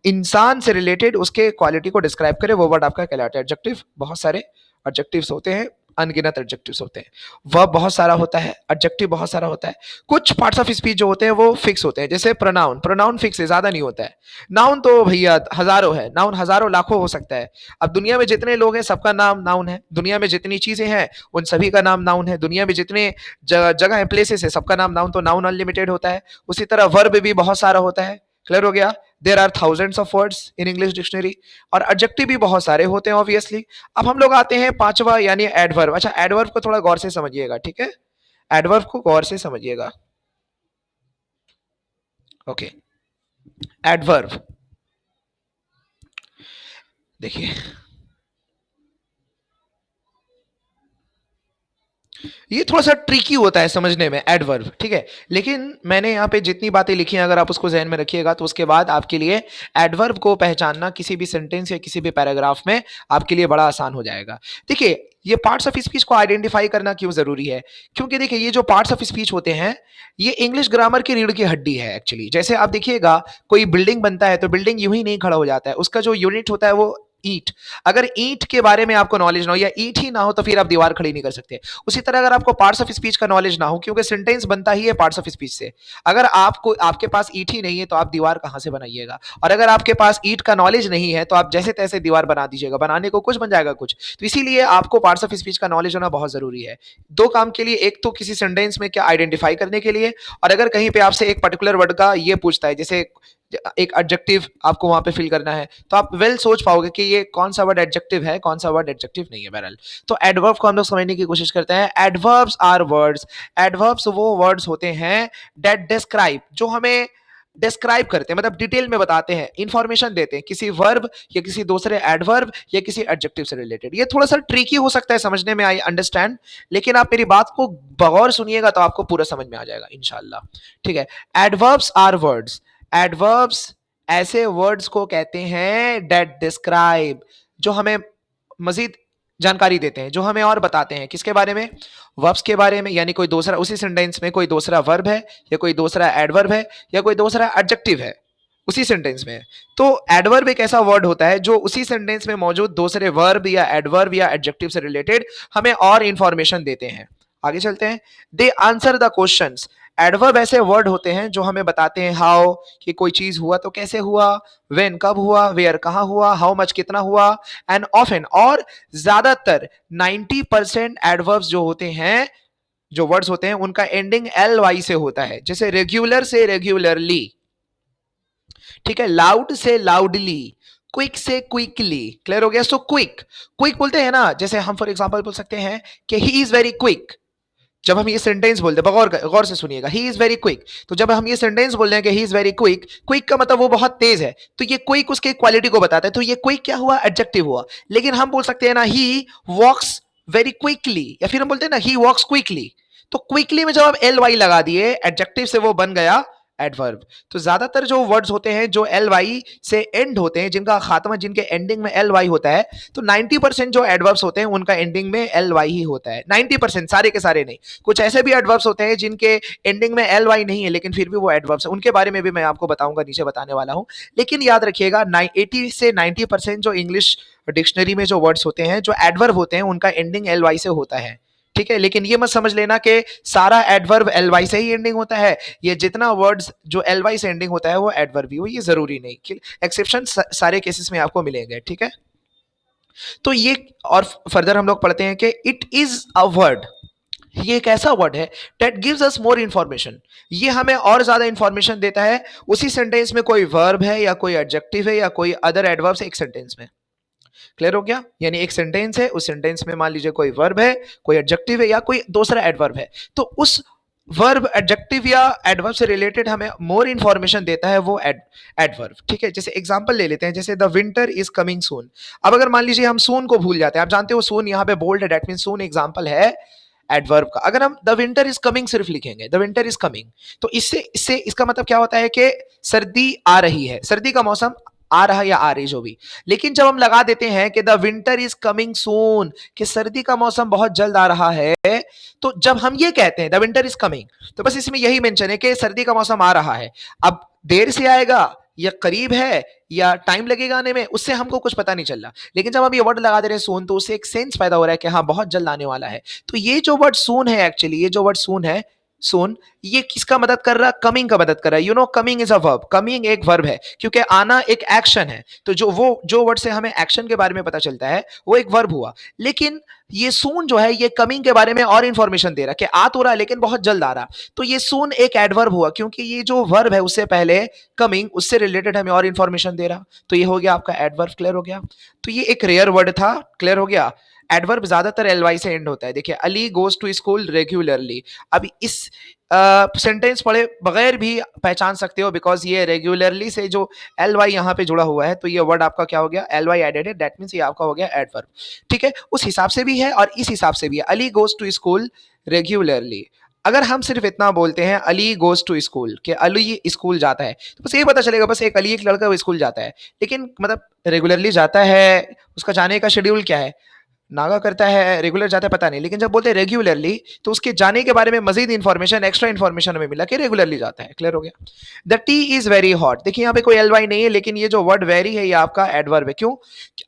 इंसान से रिलेटेड उसके क्वालिटी को डिस्क्राइब करे वो वर्ड आपका कहलाता है एडजेक्टिव। बहुत सारे एडजेक्टिव्स होते हैं, अनगिनत एडजेक्टिव्स होते हैं। वर्ब बहुत सारा होता है, एडजेक्टिव बहुत सारा होता है। कुछ पार्ट्स ऑफ स्पीच जो होते हैं वो फिक्स होते हैं, जैसे प्रोनाउन, प्रोनाउन फिक्स है, ज्यादा नहीं होता है। नाउन तो भैया हजारों है, नाउन हजारों लाखों हो सकता है। अब दुनिया में जितने लोग हैं सबका नाम नाउन है, दुनिया में जितनी चीजें हैं उन सभी का नाम नाउन है, दुनिया में जितने जगह है, प्लेसेस है, सबका नाम नाउन, तो नाउन अनलिमिटेड होता है। उसी तरह वर्ब भी बहुत सारा होता है। क्लियर हो गया? There are thousands of words in English dictionary. और एडजेक्टिव भी बहुत सारे होते हैं ऑब्वियसली। अब हम लोग आते हैं पांचवा यानी एडवर्ब। अच्छा, एडवर्ब को थोड़ा गौर से समझिएगा, ठीक है। एडवर्ब को गौर से समझिएगा। ओके, एडवर्ब देखिए ये थोड़ा सा ट्रिकी होता है समझने में, एडवर्ब, ठीक है। लेकिन मैंने यहाँ पे जितनी बातें लिखी हैं अगर आप उसको ज़हन में रखिएगा तो उसके बाद आपके लिए एडवर्ब को पहचानना किसी भी सेंटेंस या किसी भी पैराग्राफ में आपके लिए बड़ा आसान हो जाएगा। देखिए ये पार्ट्स ऑफ स्पीच को आइडेंटिफाई करना क्यों जरूरी है, क्योंकि देखिए ये जो पार्ट्स ऑफ स्पीच होते हैं ये इंग्लिश ग्रामर की रीढ़ की हड्डी है एक्चुअली। जैसे आप देखिएगा कोई बिल्डिंग बनता है तो बिल्डिंग यूं ही नहीं खड़ा हो जाता है, उसका जो यूनिट होता है वो ईंट। अगर ईंट के बारे में आपको नॉलेज ना हो या ईंट ही ना हो तो फिर आप दीवार खड़ी नहीं कर सकते। उसी तरह अगर आपको पार्ट्स ऑफ स्पीच का नॉलेज ना हो, क्योंकि सेंटेंस बनता ही है पार्ट्स ऑफ स्पीच से, अगर आपको आपके पास ईंट ही नहीं है तो आप दीवार कहां से बनाइएगा। और अगर आपके पास ईंट का नॉलेज नहीं है तो आप जैसे तैसे दीवार बना दीजिएगा, बनाने को कुछ बन जाएगा कुछ। तो इसीलिए आपको पार्ट्स ऑफ स्पीच का नॉलेज होना बहुत जरूरी है दो काम के लिए, एक तो किसी सेंटेंस में क्या आइडेंटिफाई करने के लिए, और अगर कहीं पे आपसे एक पर्टिकुलर वर्ड का ये पूछता है, जैसे एक एडजेक्टिव आपको वहां पे फिल करना है, तो आप वेल सोच पाओगे कि ये कौन सा वर्ड एडजेक्टिव है, कौन सा वर्ड एडजेक्टिव नहीं है। बहरहाल तो एडवर्ब को हम लोग समझने की कोशिश करते हैं। एडवर्ब्स आर वर्ड्स, एडवर्ब्स वो वर्ड्स होते हैं दैट डिस्क्राइब, जो हमें डिस्क्राइब करते हैं, मतलब डिटेल में बताते हैं, इंफॉर्मेशन देते हैं किसी वर्ब या किसी दूसरे एडवर्ब या किसी एडजेक्टिव से रिलेटेड। ये थोड़ा सा ट्रिकी हो सकता है समझने में, आई अंडरस्टैंड, लेकिन आप मेरी बात को बगौर सुनिएगा तो आपको पूरा समझ में आ जाएगा इंशाल्लाह। ठीक है। एडवर्ब्स आर वर्ड्स, एडवर्ब्स ऐसे वर्ड्स को कहते हैं डेट डिस्क्राइब, जो हमें मजीद जानकारी देते हैं, जो हमें और बताते हैं किसके बारे में, वर्ब्स के बारे में, यानी कोई दूसरा उसी सेंटेंस में कोई दूसरा वर्ब है या कोई दूसरा एडवर्ब है या कोई दूसरा एडजेक्टिव है उसी सेंटेंस में। तो एडवर्ब एक ऐसा वर्ड होता है जो उसी सेंटेंस में मौजूद दूसरे वर्ब या एडवर्ब या एडजेक्टिव से रिलेटेड हमें और इंफॉर्मेशन देते हैं। आगे चलते हैं। दे आंसर द क्वेश्चंस, एडवर्ब ऐसे वर्ड होते हैं जो हमें बताते हैं हाउ, कि कोई चीज हुआ तो कैसे हुआ, व्हेन कब हुआ, वेयर कहां हुआ, हाउ मच कितना हुआ, एंड ऑफन, और ज्यादातर 90% एडवर्ब्स जो होते हैं, जो वर्ड्स होते हैं, उनका एंडिंग एल वाई से होता है। जैसे रेगुलर से रेगुलरली, ठीक है, लाउड से लाउडली, क्विक से क्विकली। क्लियर हो गया? सो क्विक, क्विक बोलते हैं ना, जैसे हम फॉर एग्जांपल बोल सकते हैं कि ही इज वेरी क्विक। जब हम ये सेंटेंस बोलते हैं, गौर से सुनिएगा, ही इज वेरी क्विक, तो जब हम ये सेंटेंस बोल रहे हैं कि he is very quick, quick का मतलब वो बहुत तेज है, तो ये क्विक उसके क्वालिटी को बताता है, तो ये क्विक क्या हुआ, एडजेक्टिव हुआ। लेकिन हम बोल सकते हैं ना ही वॉक्स वेरी क्विकली, या फिर हम बोलते हैं ना ही वॉक्स क्विकली, तो क्विकली में जब आप एल वाई लगा दिए एडजेक्टिव से, वो बन गया एडवर्ब। तो ज्यादातर जो वर्ड्स होते हैं जो एल वाई से एंड होते हैं, जिनका खात्मा, जिनके एंडिंग में एल वाई होता है, तो 90% जो एडवर्ब्स होते हैं उनका एंडिंग में एल वाई ही होता है। 90%, सारे के सारे नहीं। कुछ ऐसे भी एडवर्ब्स होते हैं जिनके एंडिंग में एल वाई नहीं है लेकिन फिर भी वो एडवर्ब्स है, उनके बारे में भी मैं आपको बताऊंगा, नीचे बताने वाला हूं। लेकिन याद रखिएगा 80 से 90% जो इंग्लिश डिक्शनरी में जो वर्ड्स होते हैं, जो एडवर्ब होते हैं, उनका एंडिंग एल वाई से होता है। ठीक है, लेकिन ये मत समझ लेना कि सारा एडवर्ब एल वाई से ही एंडिंग होता है, ये जितना वर्ड्स जो एल वाई से एंडिंग होता है वो एडवर्ब भी हो, ये जरूरी नहीं, एक्सेप्शन सारे केसेस में आपको मिलेंगे। ठीक है, तो ये और फर्दर हम लोग पढ़ते हैं कि इट इज अ वर्ड, ये एक ऐसा वर्ड है that gives us more information, ये हमें और ज्यादा इंफॉर्मेशन देता है। उसी सेंटेंस में कोई वर्ब है या कोई एडजेक्टिव है या कोई अदर एडवर्ब है एक सेंटेंस में। क्लियर हो गया? यानी एक सेंटेंस है, उस सेंटेंस में मान लीजिए कोई वर्ब है, कोई एडजेक्टिव है या कोई दूसरा एडवर्ब है, तो उस वर्ब, एडजेक्टिव या एडवर्ब से रिलेटेड हमें मोर इंफॉर्मेशन देता है वो एडवर्ब। ठीक है, जैसे एग्जांपल ले लेते हैं, जैसे the winter is coming soon. अब अगर मान लीजिए हम सून को भूल जाते हैं, आप जानते हो सून यहाँ पे बोल्ड है, दैट मींस सून एग्जांपल है एडवर्ब का। अगर हम द विंटर इज कमिंग सिर्फ लिखेंगे, द विंटर इज कमिंग, तो इससे इससे इसका मतलब क्या होता है कि सर्दी आ रही है, सर्दी का मौसम आ रहा या आ रही जो भी। लेकिन जब हम लगा देते हैं कि the winter is coming soon, कि सर्दी का मौसम बहुत जल्द आ रहा है, तो जब हम ये कहते हैं द विंटर इज कमिंग, तो बस इसमें यही मेंशन है कि सर्दी का मौसम आ रहा है। अब देर से आएगा या करीब है या टाइम लगेगा आने में, उससे हमको कुछ पता नहीं चल रहा। लेकिन जब हम ये वर्ड लगा दे रहे हैं सून, तो उससे एक सेंस पैदा हो रहा है कि हाँ बहुत जल्द आने वाला है। तो ये जो वर्ड सून है, एक्चुअली ये जो वर्ड सून है, सून, ये किसका मदद कर रहा है, कमिंग का मदद कर रहा है। You know coming is a verb, coming एक वर्ब है, क्योंकि आना एक एक्शन है, तो जो वर्ड से हमें एक्शन के बारे में पता चलता है वो एक वर्ब हुआ। लेकिन ये सून जो है, ये कमिंग के बारे में और इंफॉर्मेशन दे रहा है कि आ तो रहा है लेकिन बहुत जल्द आ रहा, तो ये सून एक एडवर्ब हुआ, क्योंकि ये जो वर्ब है उससे पहले कमिंग, उससे रिलेटेड हमें और इंफॉर्मेशन दे रहा, तो ये हो गया आपका एडवर्ब। क्लियर हो गया? तो ये एक रेयर वर्ड था। क्लियर हो गया? एडवर्ब ज्यादातर एल वाई से एंड होता है। देखिए, Ali goes to school regularly, अब इस सेंटेंस पढ़े बगैर भी पहचान सकते हो, बिकॉज ये रेगुलरली से जो एल वाई यहाँ पे जुड़ा हुआ है, तो ये वर्ड आपका क्या हो गया, एल वाई एडेड है, दैट मीन्स ये आपका हो गया एडवर्ब। ठीक है, उस हिसाब से भी है और इस हिसाब से भी है। Ali goes to school regularly, अगर हम सिर्फ इतना बोलते हैं अली गोज टू स्कूल, कि अली स्कूल जाता है, तो बस ये पता चलेगा बस एक अली, एक लड़का वो स्कूल जाता है, लेकिन मतलब रेगुलरली जाता है, उसका जाने का शेड्यूल क्या है, नागा करता है, रेगुलर जाता है, पता नहीं। लेकिन जब बोलते हैं रेगुलरली, तो उसके जाने के बारे में मजीद इंफॉर्मेशन, एक्स्ट्रा इंफॉर्मेशन हमें मिला कि रेगुलरली जाता है। क्लियर हो गया? The T is very hot, देखिए यहाँ पे कोई एल वाई नहीं है, लेकिन ये जो वर्ड वेरी है ये आपका एडवर्ब है। क्यों?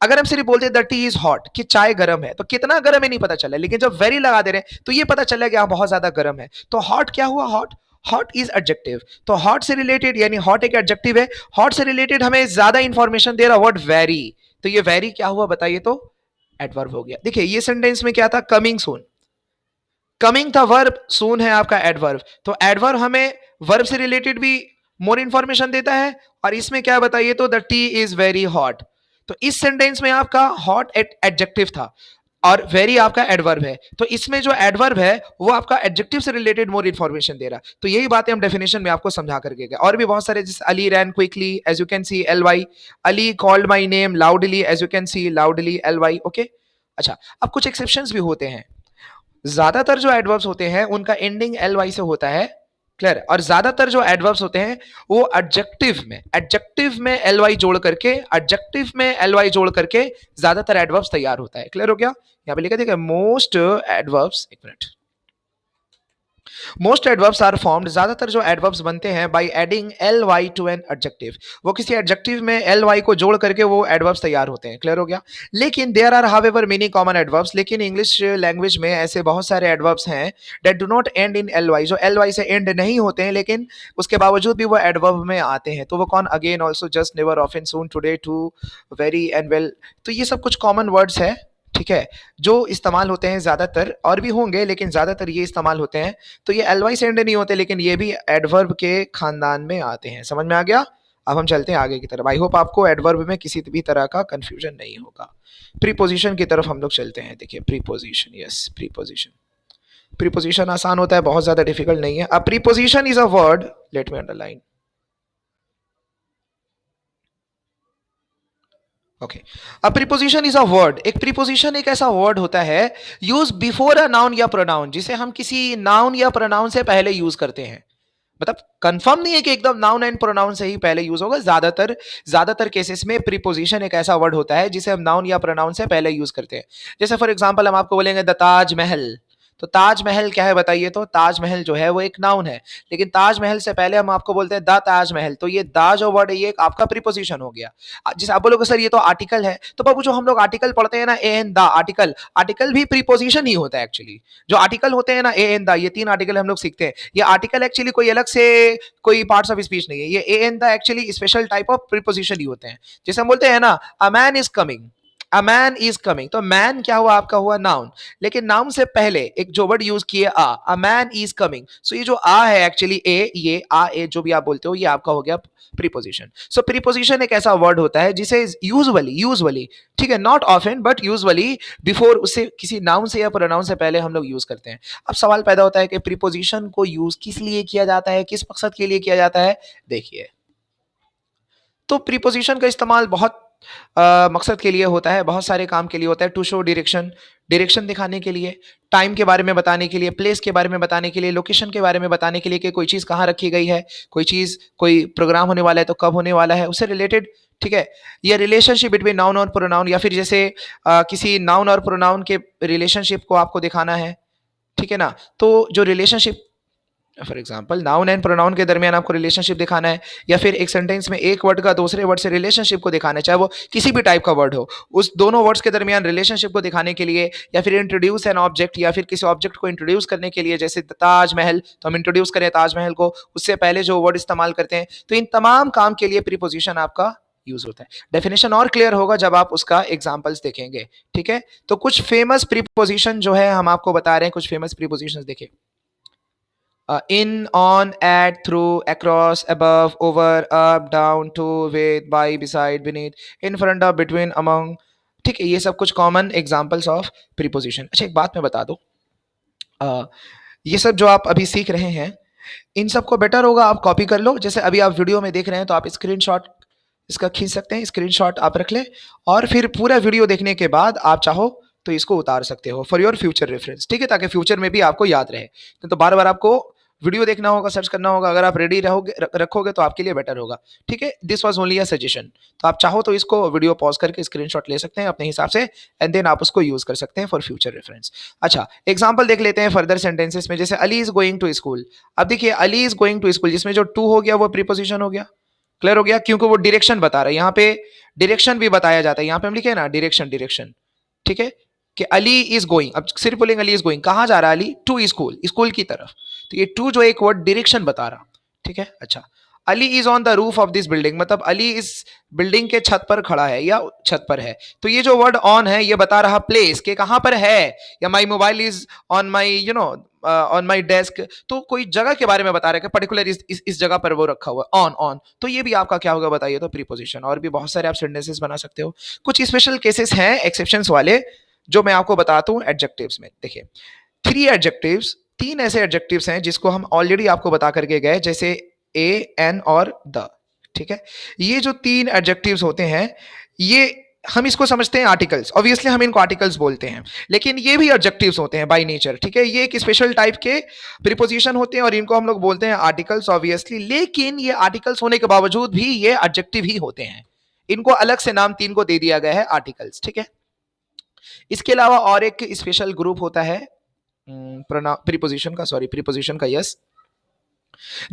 अगर हम सिर्फ बोलते हैं द टी इज हॉट, कि चाय गर्म है, तो कितना गर्म है नहीं पता चला, लेकिन जब वेरी लगा दे रहे हैं तो ये पता चला कि बहुत ज्यादा गर्म है। तो हॉट क्या हुआ, हॉट, हॉट इज एडजेक्टिव, तो हॉट से रिलेटेड, यानी हॉट एक एडजेक्टिव है, हॉट से रिलेटेड हमें ज्यादा इंफॉर्मेशन दे रहा वर्ड वेरी, तो ये वेरी क्या हुआ बताइए, तो एडवर्ब हो गया। देखिए ये सेंटेंस में क्या था, कमिंग सून, कमिंग था वर्ब, सून है आपका एडवर्ब, तो एडवर्ब हमें वर्ब से रिलेटेड भी मोर इंफॉर्मेशन देता है। और इसमें क्या बताइए, तो the T is very hot, तो इस सेंटेंस में आपका हॉट एडजेक्टिव था, और वेरी आपका एडवर्ब है। तो इसमें जो एडवर्ब है वो आपका एडजेक्टिव से रिलेटेड मोर इन्फॉर्मेशन दे रहा है। तो यही बातें हम डेफिनेशन में आपको समझा करके गए। और भी बहुत सारे, जैसे Ali ran quickly, as you can see L Y, Ali called my name loudly, as you can see loudly L Y. Okay, अच्छा, अब कुछ एक्सेप्शंस भी होते हैं। ज्यादातर जो एडवर्ब्स होते हैं उनका एंडिंग एल वाई से होता है, क्लियर। और ज्यादातर जो एडवर्ब्स होते हैं वो एडजेक्टिव में एल वाई जोड़ करके, एडजेक्टिव में एल वाई जोड़ करके ज्यादातर एडवर्ब्स तैयार होता है। क्लियर हो गया? यहां पे लिखा देखिए, मोस्ट एडवर्ब्स, एक minute, most adverbs are formed, ज्यादातर जो एडवर्ब्स बनते हैं by adding L Y to an adjective, वो किसी एडजेक्टिव में एल वाई को जोड़ करके वो एडवर्ब्स तैयार होते हैं। क्लियर हो गया? लेकिन there are however many common adverbs, लेकिन इंग्लिश लैंग्वेज में ऐसे बहुत सारे एडवर्ब्स हैं that do not end in L Y, जो एल वाई से एंड नहीं होते हैं लेकिन उसके बावजूद भी वो एडवर्ब में आते हैं। तो वो कौन? Again, also, just, never, often, soon, today, too, very and well. तो ये सब कुछ कॉमन वर्ड्स है, ठीक है, जो इस्तेमाल होते हैं ज्यादातर, और भी होंगे लेकिन ज्यादातर ये इस्तेमाल होते हैं। तो ये एलवाई से एंड नहीं होते लेकिन ये भी एडवर्ब के खानदान में आते हैं। समझ में आ गया? अब हम चलते हैं आगे की तरफ। आई होप आपको एडवर्ब में किसी भी तरह का कंफ्यूजन नहीं होगा। प्रीपोजिशन की तरफ हम लोग चलते हैं। देखिए, प्रीपोजिशन, यस, प्रीपोजिशन। प्रीपोजिशन आसान होता है, बहुत ज्यादा डिफिकल्ट नहीं है। अ preposition is a word, let me underline. Okay, a preposition is a word, एक प्रीपोजिशन एक ऐसा वर्ड होता है यूज बिफोर अ नाउन या प्रोनाउन, जिसे हम किसी नाउन या प्रोनाउन से पहले यूज करते हैं। मतलब कंफर्म नहीं है कि एकदम नाउन एंड प्रोनाउन से ही पहले यूज होगा, ज्यादातर ज्यादातर केसेस में प्रीपोजिशन एक ऐसा वर्ड होता है जिसे हम नाउन या प्रोनाउन से पहले यूज करते हैं। जैसे फॉर एग्जांपल हम आपको बोलेंगे द ताजमहल। तो ताजमहल क्या है बताइए? तो ताजमहल जो है वो एक नाउन है, लेकिन ताजमहल से पहले हम आपको बोलते हैं द ताजमहल। तो ये द जो वर्ड है ये एक आपका प्रीपोजिशन हो गया। जैसे आप बोलोगे सर ये तो आर्टिकल है, तो बाबू जो हम लोग आर्टिकल पढ़ते हैं ना, ए एन द आर्टिकल, आर्टिकल भी प्रीपोजिशन ही होता है एक्चुअली। जो आर्टिकल होते हैं ना, ए एन द, ये तीन आर्टिकल हम लोग सीखते हैं। ये आर्टिकल एक्चुअली कोई अलग से कोई पार्ट्स ऑफ स्पीच नहीं है, ये a an the actually special type of preposition ही होते हैं। जैसे हम बोलते हैं ना, a man is coming, a man is coming, तो मैन क्या हुआ? आपका हुआ नाउन, लेकिन नाउन से पहले एक जो वर्ड यूज किए अ मैन इज कमिंग। सो ये जो आ है एक्चुअली ए, ये आ ए जो भी आप बोलते हो, ये आपका हो गया प्रीपोजिशन। सो प्रीपोजिशन एक ऐसा वर्ड होता है जिसे यूजुअली, ठीक है, not often but usually before, उससे किसी नाउन से या प्रोनाउन से पहले हम लोग यूज करते हैं। अब सवाल पैदा होता है कि प्रीपोजिशन को यूज किस लिए किया जाता है, किस मकसद के लिए किया जाता है? देखिए, तो प्रीपोजिशन का इस्तेमाल बहुत मकसद के लिए होता है, बहुत सारे काम के लिए होता है। टू शो डायरेक्शन, डायरेक्शन दिखाने के लिए, टाइम के बारे में बताने के लिए, प्लेस के बारे में बताने के लिए, लोकेशन के बारे में बताने के लिए कि कोई चीज़ कहाँ रखी गई है, कोई चीज़, कोई प्रोग्राम होने वाला है तो कब होने वाला है, उससे रिलेटेड, ठीक है। ये रिलेशनशिप बिटवीन नाउन और प्रोनाउन, या फिर जैसे किसी नाउन और प्रोनाउन के रिलेशनशिप को आपको दिखाना है, ठीक है ना। तो जो relationship, for example noun and pronoun के दरमियान आपको रिलेशनशिप दिखाना है, या फिर एक सेंटेंस में एक वर्ड का दूसरे वर्ड से रिलेशनशिप को दिखाना है, चाहे वो किसी भी टाइप का वर्ड हो, उस दोनों वर्ड्स के दरमियान रिलेशनशिप को दिखाने के लिए, या फिर इंट्रोड्यूस एन ऑब्जेक्ट, या फिर किसी ऑब्जेक्ट को इंट्रोड्यूस करने के लिए, जैसे ताजमहल, तो हम इंट्रोड्यूस करें ताजमहल को, उससे पहले जो वर्ड इस्तेमाल करते हैं। तो इन तमाम काम के लिए प्रीपोजिशन आपका यूज होता है। डेफिनेशन और क्लियर होगा जब आप उसका एग्जांपल्स देखेंगे, ठीक है। तो कुछ फेमस प्रीपोजिशन जो है हम आपको बता रहे हैं, कुछ फेमस प्रीपोजिशन देखिए, in, on, at, through, across, above, over, up, down, to, with, by, beside, beneath, in front of, between, among, ठीक है। ये सब कुछ कॉमन एग्जांपल्स ऑफ प्रीपोजिशन। अच्छा, एक बात मैं बता दूं, अ, ये सब जो आप अभी सीख रहे हैं, इन सबको बेटर होगा आप कॉपी कर लो। जैसे अभी आप वीडियो में देख रहे हैं तो आप स्क्रीनशॉट इसका खींच सकते हैं, स्क्रीनशॉट आप रख लें, और फिर पूरा वीडियो देखने के बाद आप चाहो तो इसको उतार सकते हो फॉर योर फ्यूचर रेफरेंस, ठीक है, ताकि फ्यूचर में भी आपको याद रहे। तो बार बार आपको वीडियो देखना होगा, सर्च करना होगा। अगर आप रेडी रहोगे, रखोगे तो आपके लिए बेटर होगा, ठीक है। This was only a suggestion. तो आप चाहो तो इसको वीडियो पॉज करके स्क्रीनशॉट ले सकते हैं अपने हिसाब से, एंड देन आप उसको यूज कर सकते हैं फॉर फ्यूचर रेफरेंस। अच्छा, एग्जांपल देख लेते हैं फर्दर सेंटेंसेस में। जैसे Ali is going to school, अब देखिए Ali is going to school, जिसमें जो टू हो गया वो प्रीपोजिशन हो गया। क्लियर हो गया? क्योंकि वो डायरेक्शन बता रहा है, यहाँ पे डायरेक्शन भी बताया जाता है। यहाँ पे हम लिखे ना डायरेक्शन, ठीक है, कि अली इज गोइंग। अब सिर्फ बोलेंगे अली इज गोइंग, कहाँ जा रहा है अली? टू स्कूल, स्कूल की तरफ। तो ये टू जो एक वर्ड डायरेक्शन बता रहा, ठीक है। अच्छा, Ali is on the roof of this building, मतलब अली इस बिल्डिंग के छत पर खड़ा है या छत पर है। तो ये जो वर्ड ऑन है ये बता रहा प्लेस के कहां पर है, या my mobile is on my on my desk, तो कोई जगह के बारे में बता रहे हैं कि पर्टिकुलर इस जगह पर वो रखा हुआ है, ऑन। तो ये भी आपका क्या होगा बताइए? तो प्रीपोजिशन। और भी बहुत सारे आप सेंटेंसेस बना सकते हो। कुछ स्पेशल केसेस हैं एक्सेप्शंस वाले, जो मैं आपको बताता हूं एडजेक्टिव्स में। देखिए, थ्री एडजेक्टिव्स, तीन ऐसे एडजेक्टिव्स हैं जिसको हम ऑलरेडी आपको बता करके गए, जैसे ए, एन और द। ठीक है, ये जो तीन एडजेक्टिव्स होते हैं, ये हम इसको समझते हैं आर्टिकल्स, ऑब्वियसली हम इनको आर्टिकल्स बोलते हैं, लेकिन ये भी एडजेक्टिव्स होते हैं बाय नेचर। ठीक है, ये एक स्पेशल टाइप के प्रीपोजिशन होते हैं और इनको हम लोग बोलते हैं आर्टिकल्स ऑब्वियसली, लेकिन ये आर्टिकल्स होने के बावजूद भी ये एडजेक्टिव ही होते हैं। इनको अलग से नाम तीन को दे दिया गया है आर्टिकल्स। ठीक है, इसके अलावा और एक स्पेशल ग्रुप होता है प्रीपोजिशन का, सॉरी प्रीपोजिशन का, yes.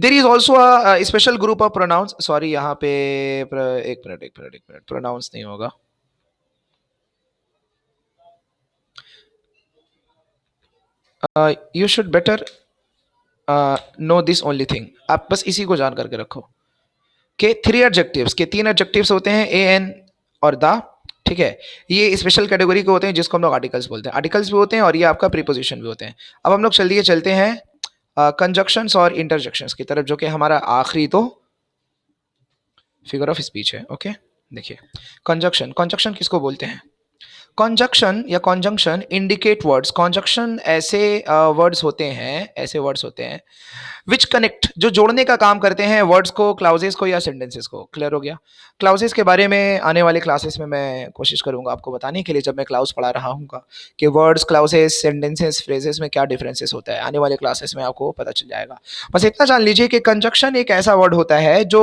There is also a special group of pronouns, sorry यहाँ पे एक मिनट प्रोनाउंस नहीं होगा। You should better know this only thing, आप बस इसी को जान करके रखो कि थ्री एडजेक्टिव्स के तीन एडजेक्टिव्स होते हैं, ए, एन और द। ठीक है, ये स्पेशल कैटेगरी के होते हैं जिसको हम लोग आर्टिकल्स बोलते हैं, आर्टिकल्स भी होते हैं और ये आपका प्रीपोजिशन भी होते हैं। अब हम लोग चलिए चलते हैं कंजक्शंस और इंटरजेक्शंस की तरफ, जो कि हमारा आखिरी तो फिगर ऑफ स्पीच है। ओके, देखिए, कंजक्शन, कंजक्शन किसको बोलते हैं? कॉन्जक्शन या कॉन्जंक्शन इंडिकेट वर्ड्स, कॉन्जक्शन ऐसे वर्ड्स होते हैं, ऐसे वर्ड्स होते हैं विच कनेक्ट, जो जोड़ने का काम करते हैं वर्ड्स को, क्लाउजेस को या सेंटेंसेस को। क्लियर हो गया? क्लाउजेस के बारे में आने वाले क्लासेस में मैं कोशिश करूंगा आपको बताने के लिए, जब मैं क्लाउज पढ़ा रहा हूँ कि वर्ड्स, क्लाउजेस, सेंटेंसेस, फ्रेजेस में क्या डिफरेंसेस होता है, आने वाले क्लासेस में आपको पता चल जाएगा। बस इतना जान लीजिए कि कंजक्शन एक ऐसा वर्ड होता है जो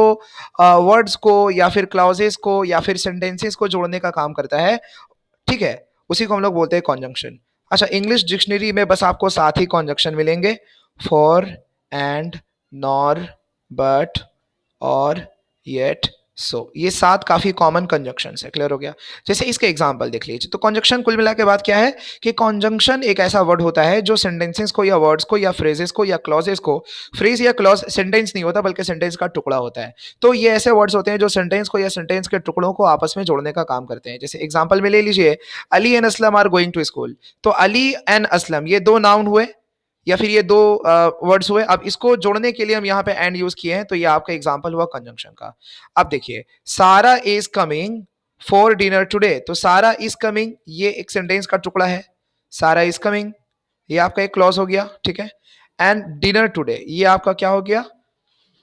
वर्ड्स को या फिर क्लाउजेस को या फिर सेंटेंसेस को जोड़ने का काम करता है। ठीक है, उसी को हम लोग बोलते हैं कॉन्जंक्शन। अच्छा, इंग्लिश डिक्शनरी में बस आपको सात ही कॉन्जंक्शन मिलेंगे, फॉर, एंड, नॉर, बट, और, येट, सो, ये सात काफी कॉमन कंजंक्शन है। क्लियर हो गया? जैसे इसके एग्जांपल देख लीजिए, तो कंजंक्शन कुल मिला के बात क्या है कि कंजंक्शन एक ऐसा वर्ड होता है जो सेंटेंसेस को या वर्ड्स को या फ्रेजेस को या क्लॉजेस को, फ्रेज या क्लॉज सेंटेंस नहीं होता बल्कि सेंटेंस का टुकड़ा होता है, तो ये ऐसे वर्ड्स होते हैं जो सेंटेंस को या सेंटेंस के टुकड़ों को आपस में जोड़ने का काम करते हैं। जैसे एग्जाम्पल में ले लीजिए, Ali and Aslam are going to school, तो अली एंड असलम ये दो नाउन हुए या फिर ये दो वर्ड्स हुए। अब इसको जोड़ने के लिए हम यहाँ पे एंड यूज किए हैं, तो ये आपका एग्जांपल हुआ कंजंक्शन का। अब देखिए, Sara is coming for dinner today, तो सारा इज कमिंग ये एक सेंटेंस का टुकड़ा है, सारा इज कमिंग ये आपका एक क्लॉज हो गया। ठीक है, एंड डिनर टुडे ये आपका क्या हो गया?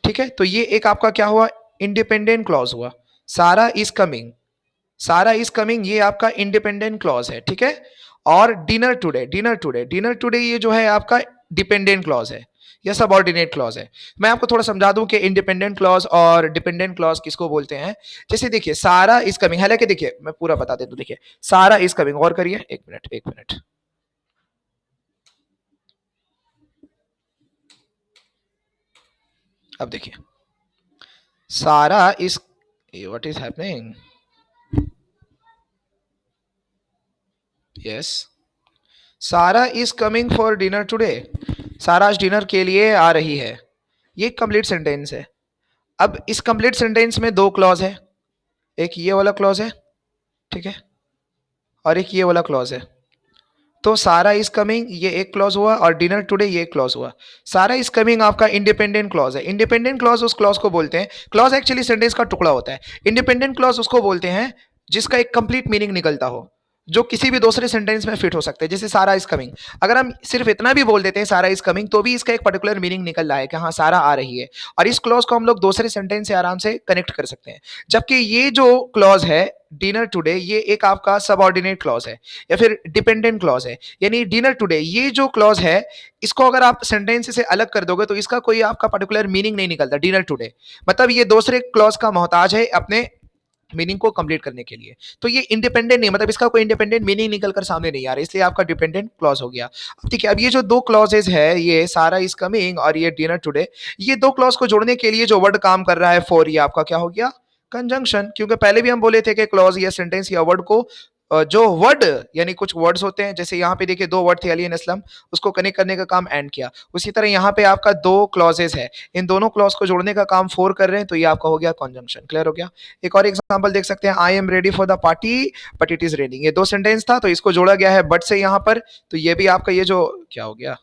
ठीक है, तो ये एक आपका क्या हुआ? इंडिपेंडेंट क्लॉज हुआ। सारा इज कमिंग, सारा इज कमिंग ये आपका इंडिपेंडेंट क्लॉज है। ठीक है, और dinner today, dinner today, dinner today ये जो है आपका डिपेंडेंट क्लॉज है या सबऑर्डिनेट क्लॉज है। मैं आपको थोड़ा समझा दूं कि इंडिपेंडेंट क्लॉज और डिपेंडेंट क्लॉज किसको बोलते हैं। जैसे देखिए, सारा इज कमिंग, हालांकि देखिए मैं पूरा बता देता हूं, देखिए सारा इज कमिंग, और करिए, एक मिनट एक मिनट। अब देखिए, Sara is, what is happening, yes, Sara is coming for dinner today, Sara आज डिनर के लिए आ रही है, ये कंप्लीट सेंटेंस है। अब इस कंप्लीट सेंटेंस में दो क्लॉज है, एक ये वाला क्लॉज है, ठीक है, और एक ये वाला क्लॉज है। तो सारा इज कमिंग ये एक क्लॉज हुआ और डिनर टुडे ये एक क्लॉज हुआ। सारा इज कमिंग आपका इंडिपेंडेंट क्लॉज है। इंडिपेंडेंट क्लॉज उस क्लॉज को बोलते हैं, क्लॉज एक्चुअली सेंटेंस का टुकड़ा होता है। इंडिपेंडेंट क्लॉज उसको बोलते हैं जिसका एक कंप्लीट मीनिंग निकलता हो, जो किसी भी दूसरे सेंटेंस में फिट हो सकते हैं। जैसे सारा इज कमिंग, अगर हम सिर्फ इतना भी बोल देते हैं सारा इज कमिंग, तो भी इसका एक पर्टिकुलर मीनिंग निकल रहा है कि हाँ सारा आ रही है, और इस क्लॉज को हम लोग दूसरे सेंटेंस से आराम से कनेक्ट कर सकते हैं। जबकि ये जो क्लॉज है डिनर टुडे, ये एक आपका सबऑर्डिनेट क्लॉज है या फिर डिपेंडेंट क्लॉज है। यानी डिनर टुडे ये जो क्लॉज है, इसको अगर आप सेंटेंस से अलग कर दोगे तो इसका कोई आपका पर्टिकुलर मीनिंग नहीं निकलता। डिनर टुडे मतलब ये दूसरे क्लॉज का मोहताज है अपने मीनिंग को कंप्लीट करने के लिए। तो ये इंडिपेंडेंट नहीं, मतलब इसका कोई इंडिपेंडेंट मीनिंग निकल कर सामने नहीं आ रहा, इसलिए आपका डिपेंडेंट क्लॉज हो गया। अब ठीक है, अब ये जो दो क्लॉजेज है, ये सारा इज कमिंग और ये डिनर टुडे, ये दो क्लॉज को जोड़ने के लिए जो वर्ड काम कर रहा है फॉर, ये आपका क्या हो गया? कंजंक्शन। क्योंकि पहले भी हम बोले थे कि क्लॉज या सेंटेंस या वर्ड को जो वर्ड यानी कुछ वर्ड्स होते हैं, जैसे यहाँ पे देखिए दो वर्ड थे अली एंड असलम, उसको कनेक्ट करने का काम एंड किया। उसी तरह यहाँ पे आपका दो क्लॉजेस है, इन दोनों क्लॉज को जोड़ने का काम फोर कर रहे हैं, तो ये आपका हो गया कॉन्जंक्शन। क्लियर हो गया? एक और एग्जांपल देख सकते हैं, I am ready for the party but it is raining, ये दो सेंटेंस था तो इसको जोड़ा गया है बट से यहाँ पर, तो ये भी आपका ये जो क्या हो गया,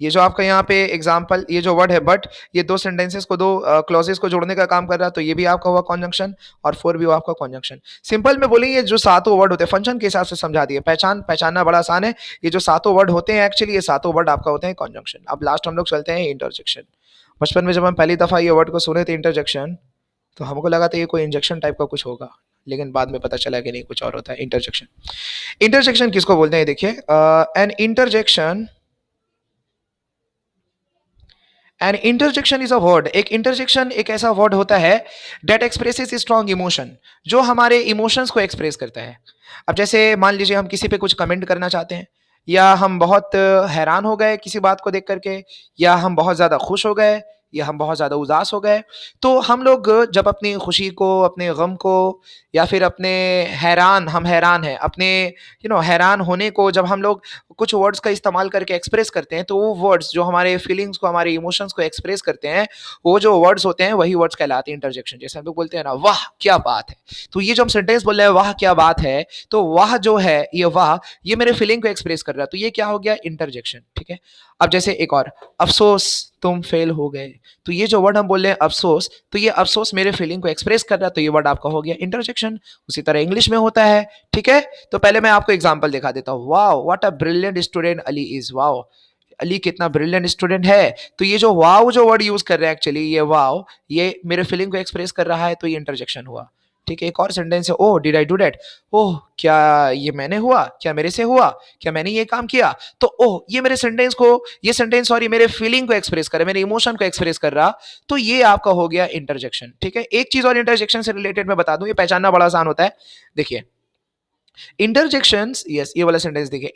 ये जो आपका यहाँ पे एग्जाम्पल, ये जो वर्ड है बट, ये दो सेंटेंसेस को, दो क्लॉजेस को जोड़ने का काम कर रहा है, तो ये भी आपका हुआ कॉन्जंक्शन और फोर भी हुआ आपका कॉन्जंक्शन। सिंपल में बोलेंगे ये जो सातों वर्ड होते हैं फंक्शन के हिसाब से समझा दिए, पहचानना बड़ा आसान है। ये जो सातों वर्ड होते हैं एक्चुअली ये सातों वर्ड आपका होते हैं कॉन्जंक्शन। अब लास्ट हम लोग चलते हैं इंटरजेक्शन। बचपन में जब हम पहली दफा ये वर्ड को सुने थे इंटरजेक्शन, तो हमको लगा था ये कोई इंजेक्शन टाइप का कुछ होगा, लेकिन बाद में पता चला कि नहीं, कुछ और होता है इंटरजेक्शन। इंटरजेक्शन किसको बोलते हैं देखिए, an interjection is a word, एक इंटरजेक्शन एक ऐसा वर्ड होता है डेट एक्सप्रेसेस स्ट्रॉन्ग इमोशन, जो हमारे इमोशंस को एक्सप्रेस करता है। अब जैसे मान लीजिए हम किसी पे कुछ कमेंट करना चाहते हैं, या हम बहुत हैरान हो गए किसी बात को देख करके, या हम बहुत ज़्यादा खुश हो गए, या हम बहुत ज़्यादा उदास हो गए, तो हम लोग जब अपनी खुशी को, अपने गम को, या फिर अपने हम हैरान हैं, अपने हैरान होने को जब हम लोग कुछ वर्ड्स का इस्तेमाल करके एक्सप्रेस करते हैं, तो वो वर्ड्स जो हमारे फीलिंग्स को, हमारे इमोशंस को एक्सप्रेस करते हैं, वो जो वर्ड्स होते हैं वही वर्ड्स कहलाते हैं इंटरजेक्शन। जैसे हम लोग बोलते हैं ना, वाह क्या बात है, तो ये जो हम सेंटेंस बोल रहे हैं वाह क्या बात है, तो वाह जो है, ये वाह, ये मेरे फीलिंग को एक्सप्रेस कर रहा है, तो ये क्या हो गया, इंटरजेक्शन। ठीक है। अब जैसे एक और, अफसोस तुम फेल हो गए, तो ये जो वर्ड हम बोल रहे हैं अफसोस, तो ये अफसोस मेरे फीलिंग को एक्सप्रेस कर रहा है, तो ये वर्ड आपका हो गया इंटरजेक्शन। उसी तरह इंग्लिश में होता है। ठीक है। तो पहले मैं आपको एग्जांपल दिखा देता हूँ। Wow what a brilliant student Ali is, wow Ali कितना ब्रिलियंट स्टूडेंट है, तो ये जो वाओ जो वर्ड यूज कर रहे हैं एक्चुअली, ये वाओ, ये मेरे फीलिंग को एक्सप्रेस कर रहा है, तो ये इंटरजेक्शन हुआ। ठीक है। एक और सेंटेंस है, ओह डिड आई डू दैट, ओह क्या ये मैंने हुआ, क्या मेरे से हुआ, क्या मैंने ये काम किया, तो ओह ये मेरे सेंटेंस को, ये सेंटेंस सॉरी मेरे फीलिंग को एक्सप्रेस कर रहा है, मेरे इमोशन को एक्सप्रेस कर रहा, तो ये आपका हो गया इंटरजेक्शन। ठीक है। एक चीज और इंटरजेक्शन से रिलेटेड मैं बता दूं, ये पहचानना बड़ा आसान होता है। देखिए इंटरजेक्शंस, यस ये वाला सेंटेंस देखिए,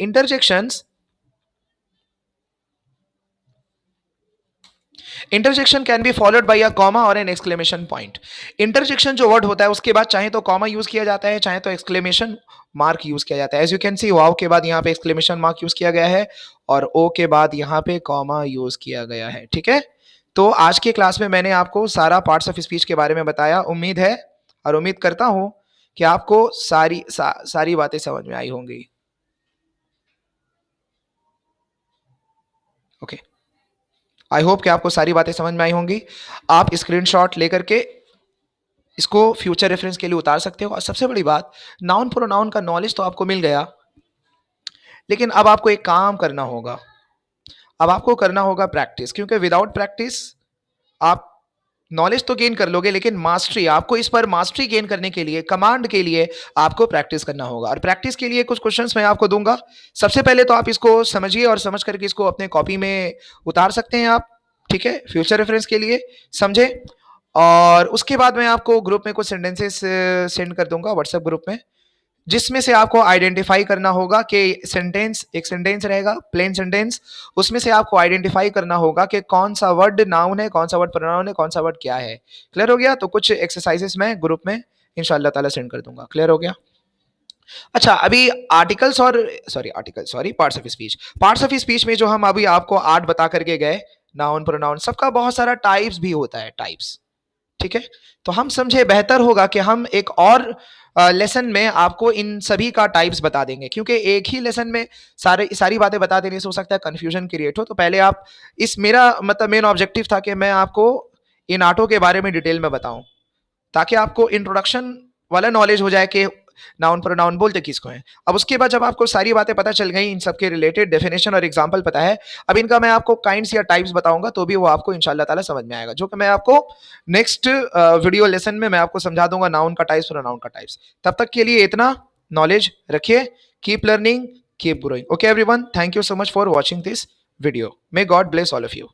interjection can be followed by a comma और एन एक्सक्लेमेशन पॉइंट। इंटरजेक्शन जो वर्ड होता है उसके बाद चाहे तो कॉमा यूज किया जाता है, चाहे तो एक्सक्लेमेशन मार्क यूज किया जाता है। एज यू कैन सी वाव के बाद यहाँ पे एक्सक्लेमेशन मार्क यूज किया गया है, और ओ के बाद यहाँ पे कॉमा यूज किया गया है। ठीक है। तो आज के क्लास में मैंने आपको सारा पार्ट्स ऑफ स्पीच के बारे में बताया। उम्मीद है और उम्मीद करता हूं कि आपको सारी बातें समझ में आई होंगी। ओके। आई होप कि आपको सारी बातें समझ में आई होंगी। आप स्क्रीनशॉट लेकर के इसको फ्यूचर रेफरेंस के लिए उतार सकते हो। और सबसे बड़ी बात, नाउन प्रोनाउन का नॉलेज तो आपको मिल गया, लेकिन अब आपको एक काम करना होगा। अब आपको करना होगा प्रैक्टिस, क्योंकि विदाउट प्रैक्टिस आप नॉलेज तो गेन कर लोगे, लेकिन मास्टरी, आपको इस पर मास्टरी गेन करने के लिए, कमांड के लिए आपको प्रैक्टिस करना होगा। और प्रैक्टिस के लिए कुछ क्वेश्चंस मैं आपको दूंगा। सबसे पहले तो आप इसको समझिए, और समझ करके इसको अपने कॉपी में उतार सकते हैं आप। ठीक है। फ्यूचर रेफरेंस के लिए समझे। और उसके बाद मैं आपको ग्रुप में कुछ सेंटेंसेस सेंड कर दूंगा व्हाट्सएप ग्रुप में, जिसमें से आपको आइडेंटिफाई करना होगा कि सेंटेंस, एक सेंटेंस रहेगा प्लेन सेंटेंस, उसमें से आपको आइडेंटिफाई करना होगा कि कौन सा वर्ड नाउन है, कौन सा वर्ड प्रोनाउन है, कौन सा वर्ड क्या है। क्लियर हो गया। तो कुछ एक्सरसाइजेस मैं ग्रुप में इंशाल्लाह ताला सेंड कर दूंगा। क्लियर हो गया। अच्छा, अभी आर्टिकल्स और सॉरी पार्ट्स ऑफ स्पीच, में जो हम अभी आपको 8 बता करके गए, नाउन प्रोनाउन, सबका बहुत सारा टाइप्स भी होता है, टाइप्स। ठीक है। तो हम समझे बेहतर होगा कि हम एक और लेसन में आपको इन सभी का टाइप्स बता देंगे, क्योंकि एक ही लेसन में सारी बातें बता देने से हो सकता है कंफ्यूजन क्रिएट हो। तो पहले आप, इस मेरा मतलब मेन ऑब्जेक्टिव था कि मैं आपको इन आर्टों के बारे में डिटेल में बताऊं, ताकि आपको इंट्रोडक्शन वाला नॉलेज हो जाए कि नाउन प्रोनाउन बोलते किसको हैं। अब उसके बाद जब आपको सारी बातें पता चल गई, इन सब के रिलेटेड डेफिनेशन और एग्जांपल पता है, अब इनका मैं आपको काइंड्स या टाइप्स बताऊंगा, तो भी वो आपको इंशाल्लाह ताला समझ में आएगा, जो कि मैं आपको नेक्स्ट वीडियो लेसन में मैं आपको समझा दूंगा, नाउन का टाइप्स, प्रोनाउन का टाइप्स। तब तक के लिए इतना नॉलेज रखिए। Keep learning, keep growing. Okay everyone, thank you so much for watching this video. May God bless all of you.